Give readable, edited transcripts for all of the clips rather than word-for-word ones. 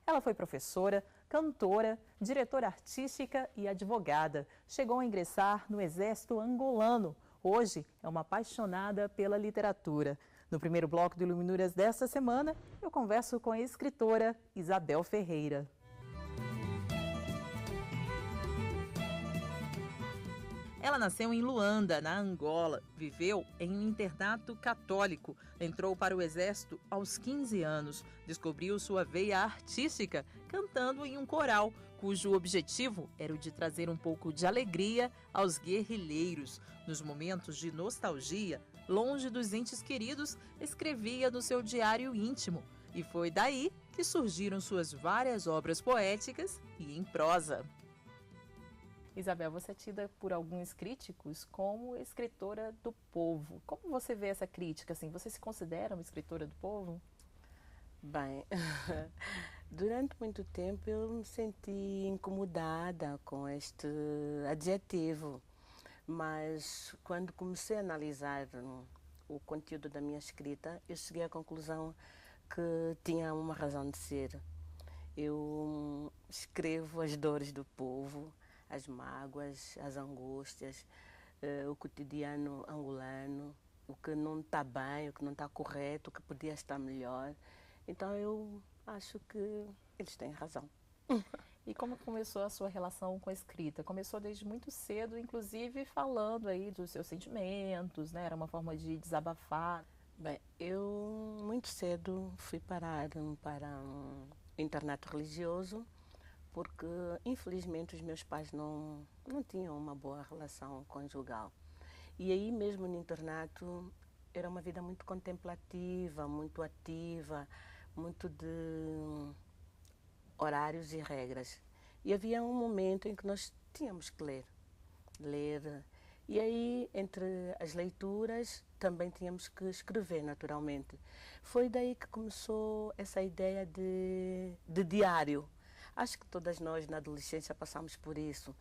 Ela foi professora, cantora, diretora artística e advogada. Chegou a ingressar no Exército Angolano. Hoje é uma apaixonada pela literatura. No primeiro bloco do Iluminuras desta semana, eu converso com a escritora Isabel Ferreira. Ela nasceu em Luanda, na Angola. Viveu em um internato católico. Entrou para o exército aos 15 anos. Descobriu sua veia artística cantando em um coral, cujo objetivo era o de trazer um pouco de alegria aos guerrilheiros. Nos momentos de nostalgia, longe dos entes queridos, escrevia no seu diário íntimo. E foi daí que surgiram suas várias obras poéticas e em prosa. Isabel, você é tida por alguns críticos como escritora do povo. Como você vê essa crítica? Assim, você se considera uma escritora do povo? Bem, durante muito tempo eu me senti incomodada com este adjetivo, mas quando comecei a analisar o conteúdo da minha escrita, eu cheguei à conclusão que tinha uma razão de ser. Eu escrevo as dores do povo, as mágoas, as angústias, o cotidiano angolano, o que não está bem, o que não está correto, o que podia estar melhor. Então eu acho que eles têm razão. E como começou a sua relação com a escrita? Começou desde muito cedo, inclusive falando aí dos seus sentimentos, né? Era uma forma de desabafar. Bem, eu muito cedo fui parar para um internato religioso, porque infelizmente os meus pais não tinham uma boa relação conjugal. E aí mesmo no internato era uma vida muito contemplativa, muito ativa, muito de horários e regras. E havia um momento em que nós tínhamos que ler. E aí, entre as leituras, também tínhamos que escrever, naturalmente. Foi daí que começou essa ideia de diário. Acho que todas nós na adolescência passamos por isso,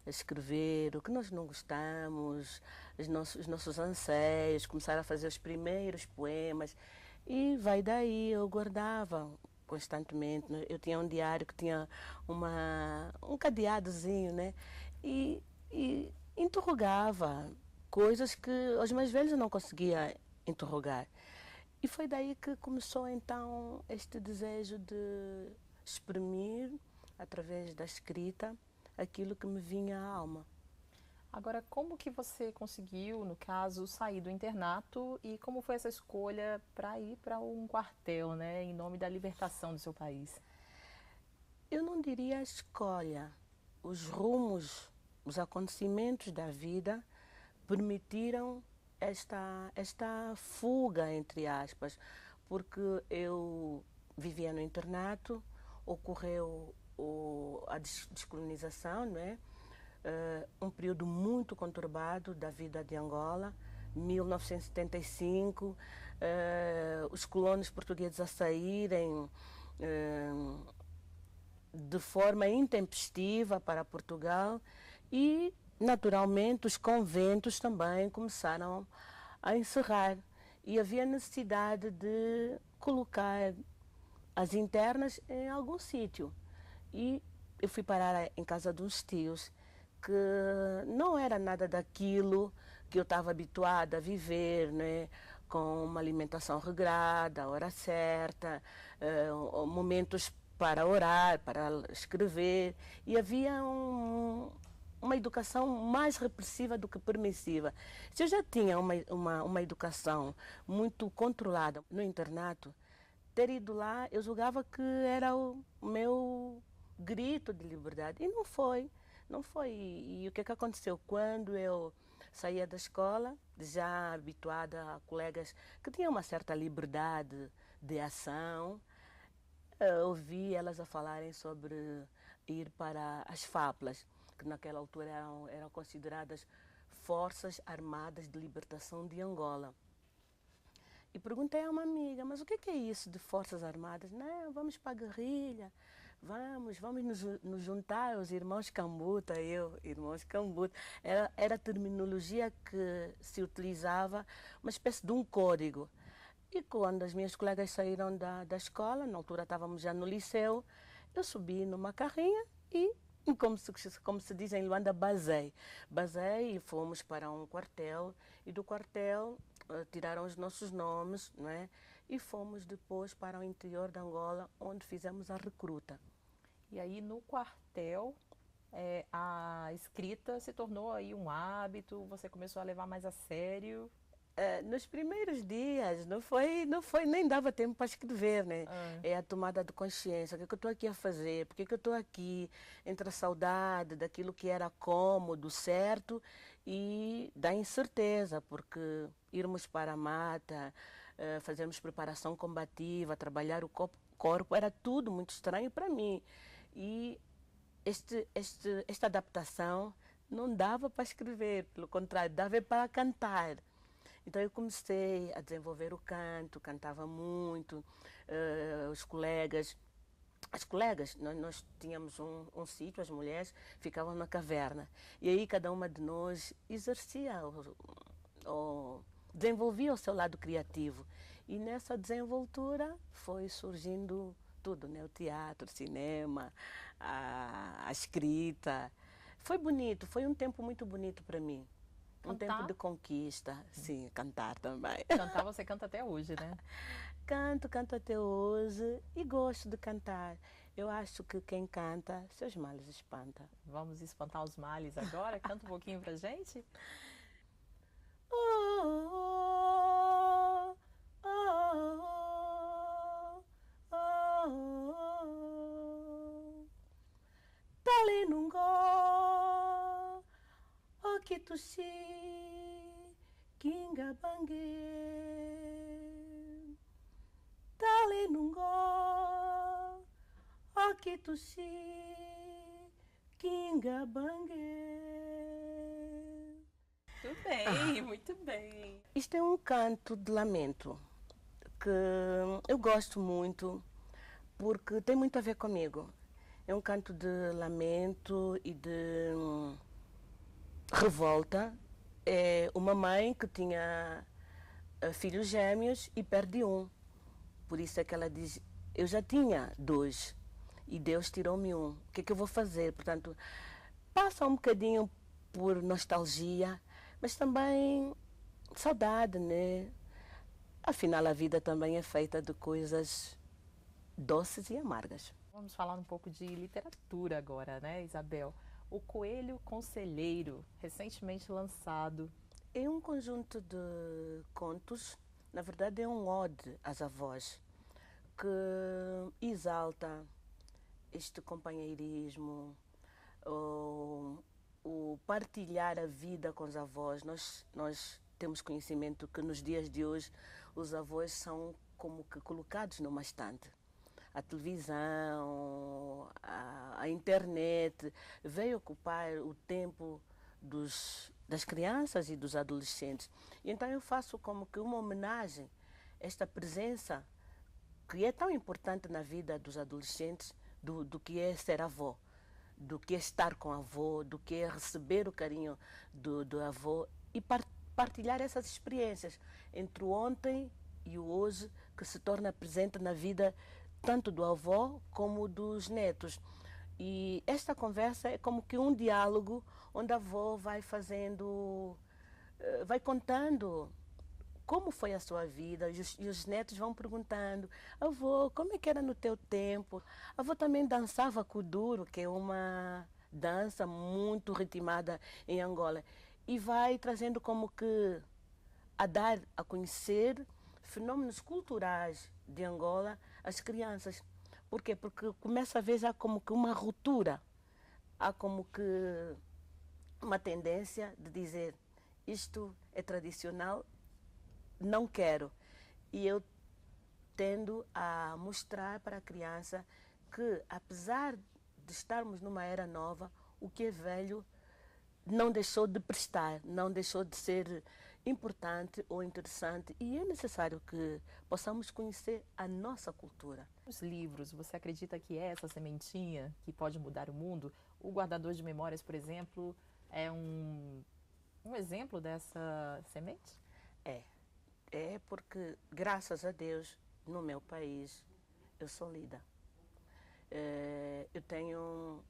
escrever o que nós não gostamos, os nossos anseios, começar a fazer os primeiros poemas, e vai daí. Eu guardava constantemente, eu tinha um diário que tinha um cadeadozinho, né? E interrogava coisas que os mais velhos eu não conseguia interrogar. E foi daí que começou então este desejo de exprimir, através da escrita, aquilo que me vinha à alma. Agora, como que você conseguiu, no caso, sair do internato e como foi essa escolha para ir para um quartel, né, em nome da libertação do seu país? Eu não diria a escolha. Os rumos, os acontecimentos da vida permitiram esta fuga, entre aspas, porque eu vivia no internato, ocorreu a descolonização, não é? Um período muito conturbado da vida de Angola, 1975, os colonos portugueses a saírem de forma intempestiva para Portugal e, naturalmente, os conventos também começaram a encerrar e havia necessidade de colocar as internas em algum sítio. E eu fui parar em casa de uns tios que não era nada daquilo que eu estava habituada a viver, né? Com uma alimentação regrada, a hora certa, momentos para orar, para escrever, e havia uma educação mais repressiva do que permissiva. Se eu já tinha uma educação muito controlada no internato, ter ido lá, eu julgava que era o meu grito de liberdade. E não foi. Não foi. E o que aconteceu? Quando eu saía da escola, já habituada a colegas que tinham uma certa liberdade de ação, ouvi elas a falarem sobre ir para as FAPLAs, que naquela altura eram consideradas Forças Armadas de Libertação de Angola. E perguntei a uma amiga, mas o que é isso de Forças Armadas? Não, vamos para a guerrilha, vamos nos juntar aos irmãos Cambuta, irmãos Cambuta. Era a terminologia que se utilizava, uma espécie de um código. E quando as minhas colegas saíram da escola, na altura estávamos já no liceu, eu subi numa carrinha e, como se diz em Luanda, basei. Basei e fomos para um quartel, e do quartel tiraram os nossos nomes, não é? E fomos depois para o interior de Angola, onde fizemos a recruta. E aí no quartel a escrita se tornou aí um hábito, você começou a levar mais a sério. Nos primeiros dias não foi, nem dava tempo para escrever, né? Ah, É a tomada de consciência. O que é que eu estou aqui a fazer? Por que é que eu estou aqui? Entre a saudade daquilo que era cômodo, certo, e da incerteza, porque irmos para a mata, fazermos preparação combativa, trabalhar o corpo, era tudo muito estranho para mim. E esta adaptação não dava para escrever, pelo contrário, dava para cantar. Então eu comecei a desenvolver o canto, cantava muito, os colegas, as colegas, nós tínhamos um sítio, as mulheres ficavam na caverna. E aí cada uma de nós exercia, desenvolvia o seu lado criativo. E nessa desenvoltura foi surgindo tudo, né? O teatro, o cinema, a escrita. Foi bonito, foi um tempo muito bonito para mim. Um tempo cantar? de conquista, sim, cantar também. Cantar você canta até hoje, né? Canto até hoje e gosto de cantar. Eu acho que quem canta, seus males espanta. Vamos espantar os males agora? Canta um pouquinho pra gente? Oh, oh, oh, oh, oh. Tali nungo, okitushi, kinga bange. Tali nungo, okitushi, kinga bange. Muito bem, muito bem. Isto é um canto de lamento que eu gosto muito porque tem muito a ver comigo. É um canto de lamento e de revolta. É uma mãe que tinha filhos gêmeos e perde um. Por isso é que ela diz: eu já tinha dois e Deus tirou-me um. O que é que eu vou fazer? Portanto, passa um bocadinho por nostalgia, mas também saudade, né? Afinal, a vida também é feita de coisas doces e amargas. Vamos falar um pouco de literatura agora, né, Isabel? O Coelho Conselheiro, recentemente lançado. É um conjunto de contos, na verdade é um ode às avós, que exalta este companheirismo, o partilhar a vida com os avós. Nós temos conhecimento que nos dias de hoje os avós são como que colocados numa estante. A televisão, a internet veio ocupar o tempo das crianças e dos adolescentes. E então eu faço como que uma homenagem a esta presença que é tão importante na vida dos adolescentes, do que é ser avó, do que é estar com a avó, do que é receber o carinho do avô e partilhar essas experiências entre o ontem e o hoje, que se torna presente na vida tanto do avô como dos netos. E esta conversa é como que um diálogo onde a avó vai fazendo, vai contando como foi a sua vida, e os netos vão perguntando: avô, como é que era no teu tempo? A avó também dançava kuduro, que é uma dança muito ritmada em Angola, e vai trazendo como que a dar a conhecer fenômenos culturais de Angola às crianças. Por quê? Porque começa a ver já como que uma ruptura, há como que uma tendência de dizer: isto é tradicional, não quero. E eu tendo a mostrar para a criança que, apesar de estarmos numa era nova, o que é velho não deixou de prestar, não deixou de ser importante ou interessante, e é necessário que possamos conhecer a nossa cultura. Os livros, você acredita que é essa sementinha que pode mudar o mundo? O Guardador de Memórias, por exemplo, é um exemplo dessa semente? É porque, graças a Deus, no meu país, eu sou lida. Eu tenho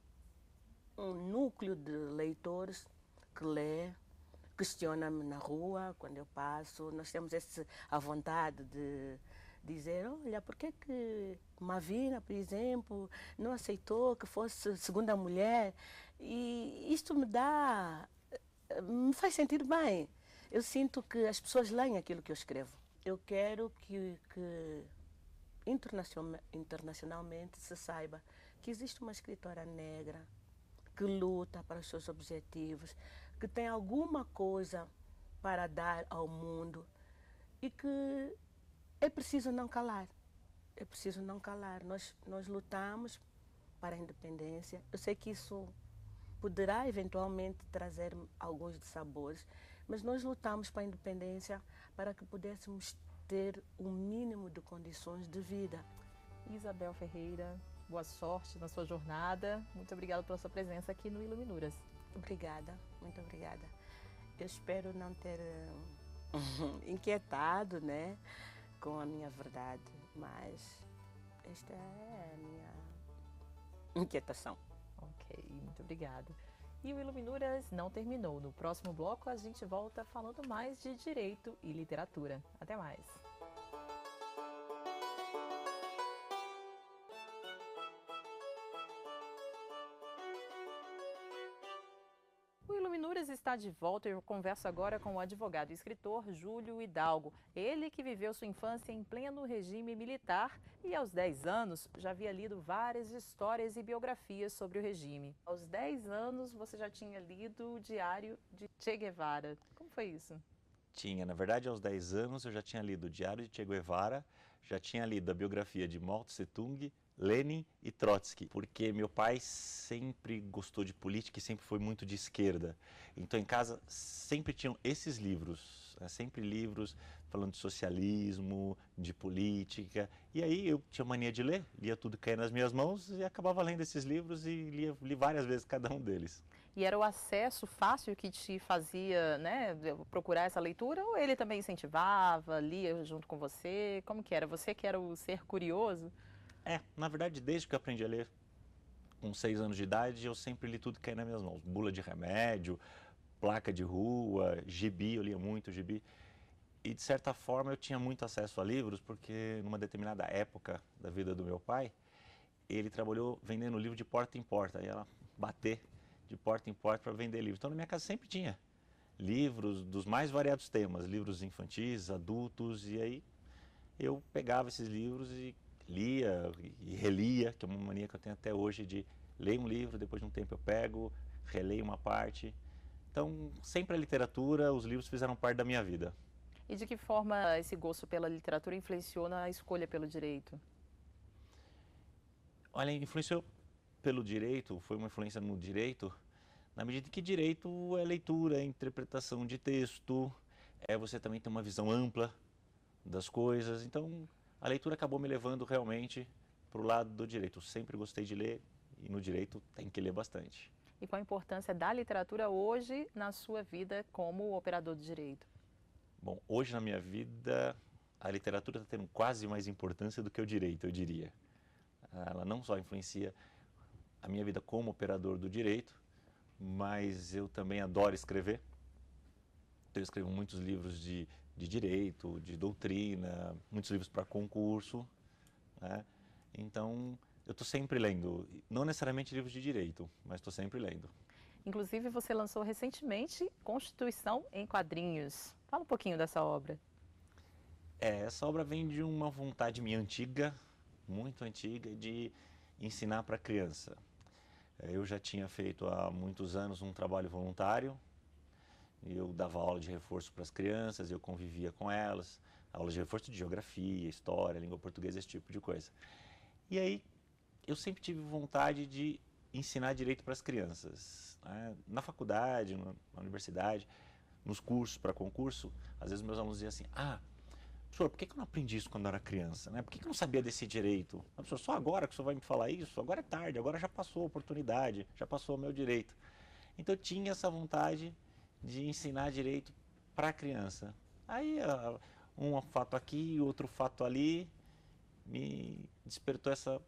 um núcleo de leitores que lê, questiona-me na rua, quando eu passo. Nós temos a vontade de dizer, olha, por que Mavina, por exemplo, não aceitou que fosse segunda mulher? E isto me faz sentir bem. Eu sinto que as pessoas leem aquilo que eu escrevo. Eu quero que internacionalmente se saiba que existe uma escritora negra que luta para os seus objetivos, que tem alguma coisa para dar ao mundo e que é preciso não calar. É preciso não calar. Nós lutamos para a independência. Eu sei que isso poderá eventualmente trazer alguns dissabores, mas nós lutamos para a independência para que pudéssemos ter o mínimo de condições de vida. Isabel Ferreira, boa sorte na sua jornada. Muito obrigada pela sua presença aqui no Iluminuras. Obrigada, muito obrigada. Eu espero não ter inquietado, né, com a minha verdade, mas esta é a minha inquietação. Ok, muito obrigada. E o Iluminuras não terminou. No próximo bloco a gente volta falando mais de direito e literatura. Até mais. O Iluminuras está de volta e eu converso agora com o advogado e escritor Júlio Hidalgo. Ele que viveu sua infância em pleno regime militar e aos 10 anos já havia lido várias histórias e biografias sobre o regime. Aos 10 anos você já tinha lido o Diário de Che Guevara. Como foi isso? Tinha, na verdade, aos 10 anos eu já tinha lido o Diário de Che Guevara, já tinha lido a biografia de Mao Tse-tung, Lenin e Trotsky, porque meu pai sempre gostou de política e sempre foi muito de esquerda. Então em casa sempre tinham esses livros, sempre livros falando de socialismo, de política. E aí eu tinha mania de ler, lia tudo que caía nas minhas mãos e acabava lendo esses livros e li várias vezes cada um deles. E era o acesso fácil que te fazia, né, procurar essa leitura, ou ele também incentivava, lia junto com você? Como que era? Você que era o ser curioso? Na verdade, desde que eu aprendi a ler, com 6 anos de idade, eu sempre li tudo que caía nas minhas mãos. Bula de remédio, placa de rua, gibi, eu lia muito gibi. E de certa forma eu tinha muito acesso a livros, porque numa determinada época da vida do meu pai, ele trabalhou vendendo livro de porta em porta, ia bater de porta em porta para vender livros. Então na minha casa sempre tinha livros dos mais variados temas, livros infantis, adultos, e aí eu pegava esses livros e lia e relia, que é uma mania que eu tenho até hoje de ler um livro, depois de um tempo eu pego, releio uma parte. Então sempre a literatura, os livros fizeram parte da minha vida. E de que forma esse gosto pela literatura influenciou na escolha pelo direito? Olha, influenciou pelo direito, foi uma influência no direito, na medida que direito é leitura, é interpretação de texto, você também tem uma visão ampla das coisas. Então a leitura acabou me levando realmente para o lado do direito. Eu sempre gostei de ler e no direito tem que ler bastante. E qual a importância da literatura hoje na sua vida como operador de direito? Bom, hoje na minha vida a literatura está tendo quase mais importância do que o direito, eu diria. Ela não só influencia a minha vida como operador do direito, mas eu também adoro escrever. Eu escrevo muitos livros de direito, de doutrina, muitos livros para concurso, né? Então eu estou sempre lendo, não necessariamente livros de direito, mas estou sempre lendo. Inclusive você lançou recentemente Constituição em Quadrinhos. Fala um pouquinho dessa obra. Essa obra vem de uma vontade minha antiga, muito antiga, de ensinar para criança. Eu já tinha feito há muitos anos um trabalho voluntário, eu dava aula de reforço para as crianças, eu convivia com elas, aula de reforço de geografia, história, língua portuguesa, esse tipo de coisa. E aí eu sempre tive vontade de ensinar direito para as crianças, né? Na faculdade, na universidade, nos cursos para concurso, às vezes meus alunos diziam assim, professor, por que eu não aprendi isso quando eu era criança? Né? Por que eu não sabia desse direito? Professor, só agora que o senhor vai me falar isso? Agora é tarde, agora já passou a oportunidade, já passou o meu direito. Então eu tinha essa vontade de ensinar direito para a criança. Aí um fato aqui, outro fato ali, me despertou essa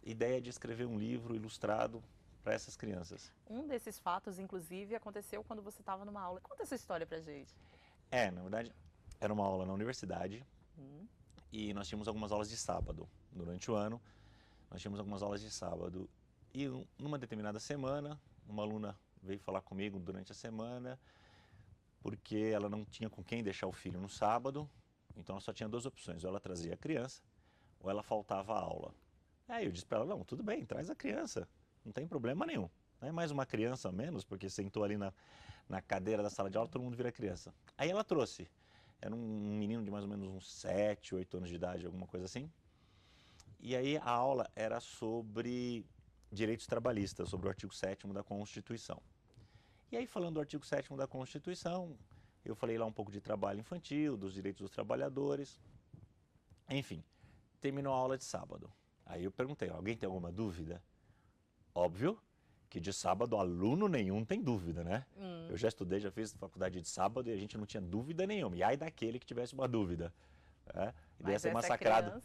ideia de escrever um livro ilustrado para essas crianças. Um desses fatos, inclusive, aconteceu quando você estava numa aula. Conta essa história pra gente. Na verdade, era uma aula na universidade e nós tínhamos algumas aulas de sábado. Durante o ano, nós tínhamos algumas aulas de sábado. E numa determinada semana, uma aluna veio falar comigo durante a semana porque ela não tinha com quem deixar o filho no sábado, então ela só tinha duas opções, ou ela trazia a criança ou ela faltava à aula. Aí eu disse para ela, não, tudo bem, traz a criança, não tem problema nenhum. Não é mais uma criança a menos, porque sentou ali na cadeira da sala de aula, todo mundo vira criança. Aí ela trouxe, era um menino de mais ou menos uns 7, 8 anos de idade, alguma coisa assim. E aí a aula era sobre direitos trabalhistas, sobre o artigo 7º da Constituição. E aí, falando do artigo 7º da Constituição, eu falei lá um pouco de trabalho infantil, dos direitos dos trabalhadores. Enfim, terminou a aula de sábado. Aí eu perguntei, alguém tem alguma dúvida? Óbvio que de sábado aluno nenhum tem dúvida, né? Eu já estudei, já fiz faculdade de sábado e a gente não tinha dúvida nenhuma. E ai daquele que tivesse uma dúvida. E ia ser massacrado.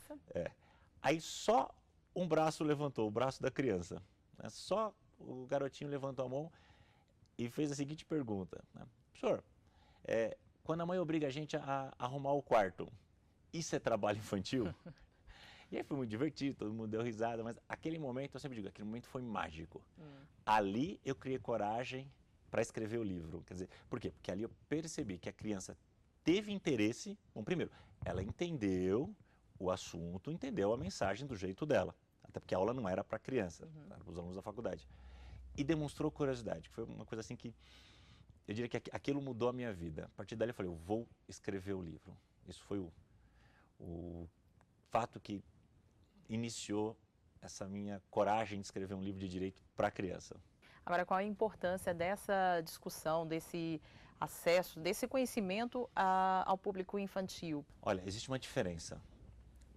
Aí só um braço levantou, o braço da criança. Só o garotinho levantou a mão e fez a seguinte pergunta. Professor, quando a mãe obriga a gente a arrumar o quarto, isso é trabalho infantil? E aí foi muito divertido, todo mundo deu risada, mas aquele momento, eu sempre digo, aquele momento foi mágico. Ali eu criei coragem para escrever o livro. Quer dizer, por quê? Porque ali eu percebi que a criança teve interesse. Bom, primeiro, ela entendeu o assunto, entendeu a mensagem do jeito dela. Até porque a aula não era para criança, era para os alunos da faculdade. E demonstrou curiosidade, que foi uma coisa assim que eu diria que aquilo mudou a minha vida. A partir dali eu falei, eu vou escrever o livro. Isso foi o fato que iniciou essa minha coragem de escrever um livro de direito para criança. Agora, qual a importância dessa discussão, desse acesso, desse conhecimento ao público infantil? Olha, existe uma diferença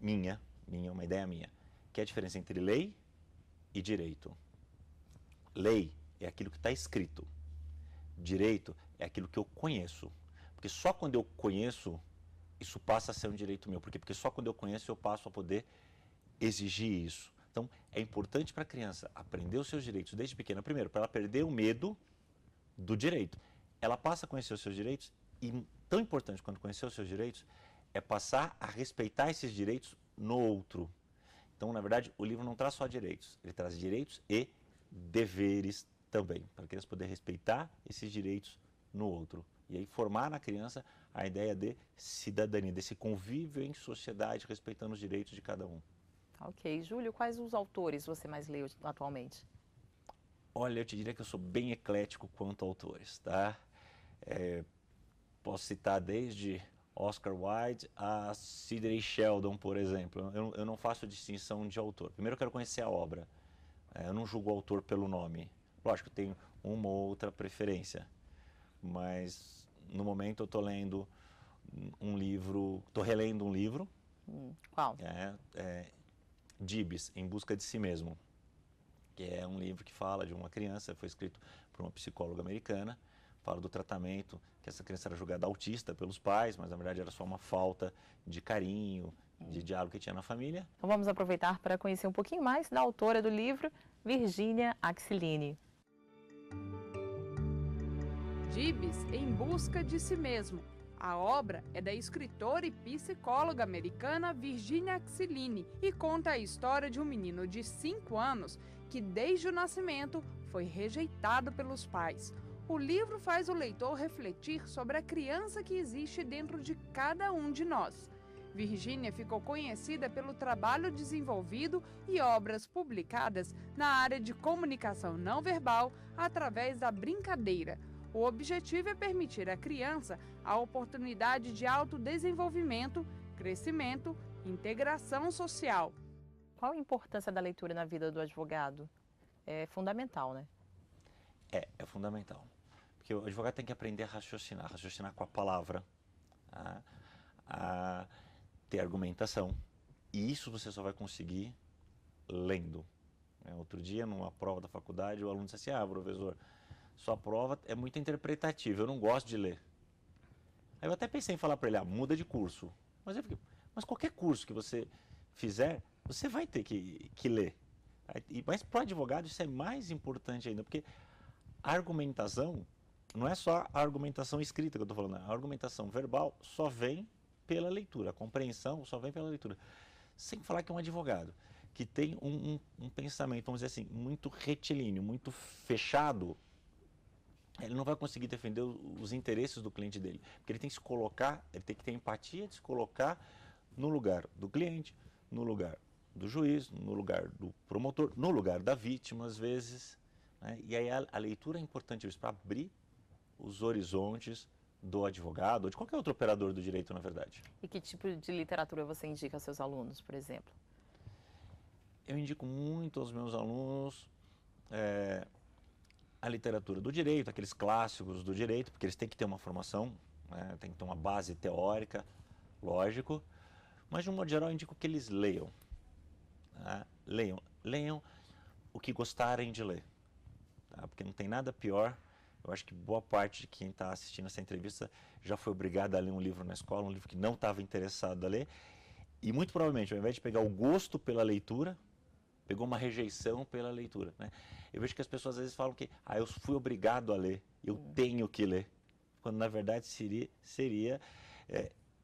uma ideia minha, que é a diferença entre lei e direito. Lei é aquilo que está escrito. Direito é aquilo que eu conheço. Porque só quando eu conheço, isso passa a ser um direito meu. Por quê? Porque só quando eu conheço, eu passo a poder exigir isso. Então, é importante para a criança aprender os seus direitos desde pequena. Primeiro, para ela perder o medo do direito. Ela passa a conhecer os seus direitos e, tão importante quanto conhecer os seus direitos, é passar a respeitar esses direitos no outro. Então, na verdade, o livro não traz só direitos. Ele traz direitos e deveres também, para a criança poder respeitar esses direitos no outro. E aí formar na criança a ideia de cidadania, desse convívio em sociedade, respeitando os direitos de cada um. Ok. Júlio, quais os autores você mais lê atualmente? Olha, eu te diria que eu sou bem eclético quanto a autores, tá? Posso citar desde Oscar Wilde a Sidney Sheldon, por exemplo. Eu não faço distinção de autor. Primeiro eu quero conhecer a obra. Eu não julgo o autor pelo nome. Lógico, eu tenho uma ou outra preferência. Mas no momento eu estou lendo um livro, estou relendo um livro. Qual? Gibbs, Em Busca de Si Mesmo, que é um livro que fala de uma criança, foi escrito por uma psicóloga americana, fala do tratamento, que essa criança era julgada autista pelos pais, mas na verdade era só uma falta de carinho, de diálogo que tinha na família. Então vamos aproveitar para conhecer um pouquinho mais da autora do livro, Virginia Axilini. Gibbs, Em Busca de Si Mesmo. A obra é da escritora e psicóloga americana Virginia Axilini e conta a história de um menino de 5 anos que, desde o nascimento, foi rejeitado pelos pais. O livro faz o leitor refletir sobre a criança que existe dentro de cada um de nós. Virginia ficou conhecida pelo trabalho desenvolvido e obras publicadas na área de comunicação não verbal através da brincadeira. O objetivo é permitir à criança a oportunidade de autodesenvolvimento, crescimento, integração social. Qual a importância da leitura na vida do advogado? É fundamental, né? É fundamental. Porque o advogado tem que aprender a raciocinar com a palavra, a ter argumentação. E isso você só vai conseguir lendo. Outro dia, numa prova da faculdade, o aluno disse assim, professor, sua prova é muito interpretativa, eu não gosto de ler. Aí eu até pensei em falar para ele, muda de curso. Mas qualquer curso que você fizer, você vai ter que ler. Mas para o advogado isso é mais importante ainda, porque a argumentação não é só a argumentação escrita que eu estou falando, a argumentação verbal só vem pela leitura, a compreensão só vem pela leitura. Sem falar que é um advogado que tem um pensamento, vamos dizer assim, muito retilíneo, muito fechado, ele não vai conseguir defender os interesses do cliente dele, porque ele tem que se colocar, ele tem que ter empatia de se colocar no lugar do cliente, no lugar do juiz, no lugar do promotor, no lugar da vítima, às vezes, né? E aí a leitura é importante para abrir os horizontes do advogado ou de qualquer outro operador do direito, na verdade. E que tipo de literatura você indica aos seus alunos, por exemplo? Eu indico muito aos meus alunos a literatura do direito, aqueles clássicos do direito, porque eles têm que ter uma formação, né? Tem que ter uma base teórica, lógico, mas de um modo geral eu indico que eles leiam. Tá? Leiam o que gostarem de ler, tá? Porque não tem nada pior. Eu acho que boa parte de quem está assistindo essa entrevista já foi obrigado a ler um livro na escola, um livro que não estava interessado a ler, e muito provavelmente, ao invés de pegar o gosto pela leitura, pegou uma rejeição pela leitura, né? Eu vejo que as pessoas às vezes falam que eu fui obrigado a ler, eu tenho que ler, quando na verdade seria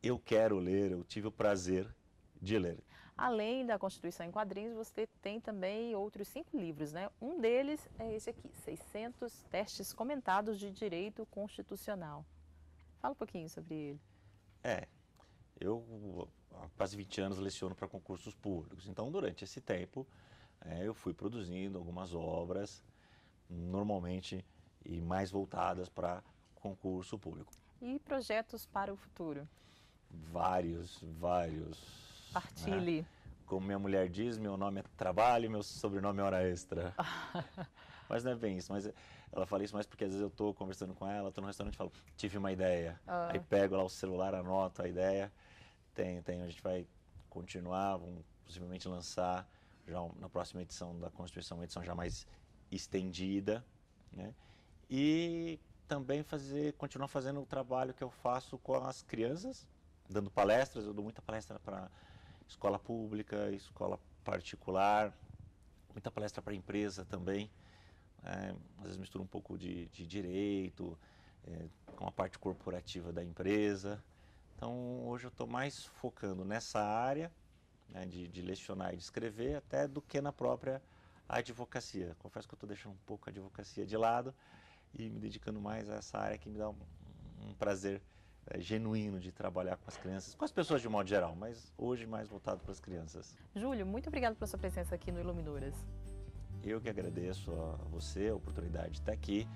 eu quero ler, eu tive o prazer de ler. Além da Constituição em Quadrinhos, você tem também outros 5 livros, né? Um deles é esse aqui, 600 testes comentados de direito constitucional. Fala um pouquinho sobre ele. Eu há quase 20 anos leciono para concursos públicos, então durante esse tempo eu fui produzindo algumas obras, normalmente e mais voltadas para concurso público. E projetos para o futuro? Vários. Partilhe. Né? Como minha mulher diz, meu nome é trabalho, meu sobrenome é hora extra. Mas não é bem isso, mas ela fala isso mais porque às vezes eu estou conversando com ela, estou no restaurante e falo, tive uma ideia. Aí pego lá o celular, anoto a ideia. A gente vai continuar, vamos possivelmente lançar já na próxima edição da Constituição, uma edição já mais estendida, né? E também continuar fazendo o trabalho que eu faço com as crianças, dando palestras. Eu dou muita palestra para escola pública, escola particular, muita palestra para empresa também. Às vezes misturo um pouco de direito com a parte corporativa da empresa. Então hoje eu estou mais focando nessa área, né, de lecionar e de escrever, até do que na própria advocacia. Confesso que eu estou deixando um pouco a advocacia de lado e me dedicando mais a essa área que me dá um prazer genuíno de trabalhar com as crianças, com as pessoas de um modo geral, mas hoje mais voltado para as crianças. Júlio, muito obrigado pela sua presença aqui no Iluminuras. Eu que agradeço a você a oportunidade de estar aqui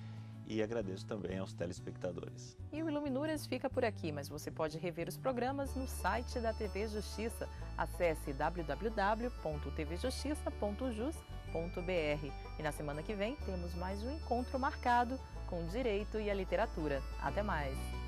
e agradeço também aos telespectadores. E o Iluminuras fica por aqui, mas você pode rever os programas no site da TV Justiça. Acesse www.tvjustiça.jus.br. E na semana que vem temos mais um encontro marcado com o direito e a literatura. Até mais!